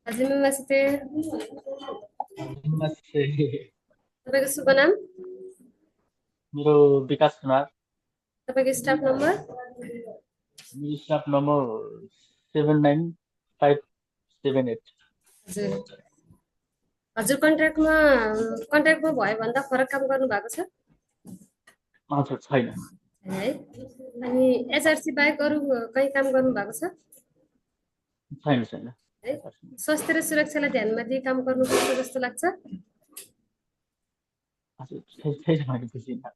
हजुर नमस्ते। नमस्ते। तपाईँको शुभ नाम? मेरो विकास कुमार। तपाईँको स्टाफ नम्बर? मेरो स्टाफ नम्बर 79578। हजुर हजुर कन्ट्र्याक्टमा भयो भन्दा फरक काम गर्नु भएको छ हजुर छैन। है? अनि एचआरसी बाहेक अरू कहीँ काम गर्नु भएको छ छैन छैन। है? स्वास्थ्य र सुरक्षालाई ध्यानमा दिई काम गर्नुपर्छ जस्तो लाग्छ? हजुर छैन मैले बुझिनँ।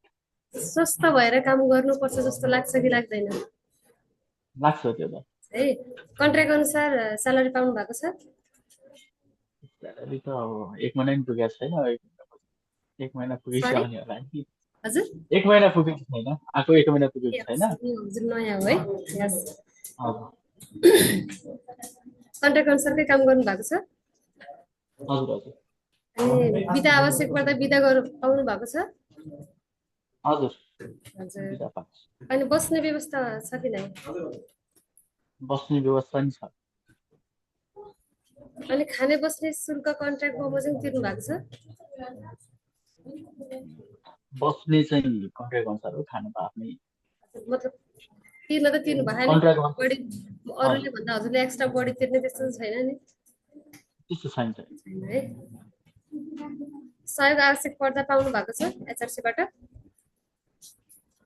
स्वस्थ भएर काम गर्नुपर्छ जस्तो लाग्छ कि लाग्दैन लाग्छ त्यो त। है? कन्ट्र्याक्ट अनुसार स्यालेरी पाउनु भएको छ? स्यालेरी त अब 1 महिना नि पुगेको छैन। 1 महिना सरी, पुगिसक्यो होला नि। हजुर? 1 महिना पुगेको छैन। आएको 1 महिना पुगेको यस, छैन। यो हजुर नयाँ हो है? यस। हजुर कन्ट्र्याक्ट अनुसारकै काम गर्नु भएको छ? हजुर हजुर अनि बिदा आवश्यक पर्दा बिदा पाउनु भएको छ? हजुर हजुर। बिदा पाएको छु। अनि बस्ने व्यवस्था छ कि नै? बस्ने व्यवस्था नि छ। अनि खाने बस्ने शुल्क कन्ट्र्याक्ट बमोजिम तिर्नु भएको छ? बस्ने चाहिँ कन्ट्र्याक्ट अनुसार हो, खानु त आफ्नै। मतलब तिर्न त तिर्नु भएन नि, कन्ट्र्याक्ट अनुसार। बढी हजुर अरूले भन्दा हजुरले एक्स्ट्रा बढी तिर्ने त्यस्तो त छैन नि? त्यस्तो छैन छैन। छैन है? सहयोग आवश्यक पर्दा पाउनु भएको छ एचआरसीबाट?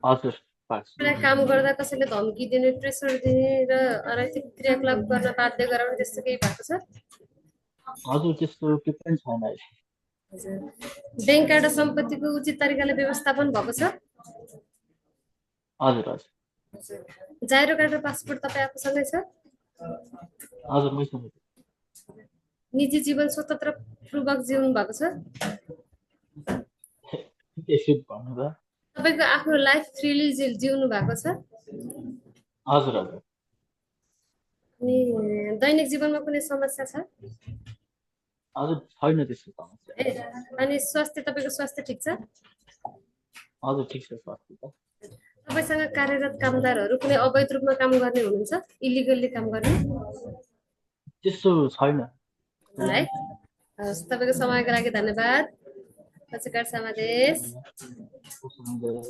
हजुर पाएको छु। मलाई काम गर्दा कसैले धम्की दिने, प्रेसर दिने र अनैतिक क्रियाकलाप गर्न बाध्य गराउने त्यस्तो केही भएको छ? हजुर त्यस्तो केही पनि छैन अहिले। हजुर। ब्याङ्क कार्ड सम्पत्तिको उचित तरिकाले व्यवस्थापन भएको छ? हजुर हजुर हजुर। जाइरो कार्ड र पासपोर्ट तपाईँ आफूसँगै छ? हजुर मैसँग निजी जीवन स्वतन्त्र पूर्वक जिउनु भएको छ? यसो भन्नु त। तपाईँको आफ्नो लाइफ फ्रिली जिउनु भएको छ? हजुर हजुर अनि दैनिक जीवनमा कुनै समस्या छ हजुर छैन त्यस्तो समस्या। है? अनि तपाईँको स्वास्थ्य ठिक छ? हजुर ठिक छ स्वास्थ्य त। तपाईँसँग कार्यरत कामदारहरू कुनै अवैध रूपमा काम गर्ने हुनुहुन्छ, इलिगल्ली काम गर्ने? त्यस्तो छैन। है? हस्, तपाईँको समयको लागि धन्यवाद। पत्रकार समादेश। धन्यवाद।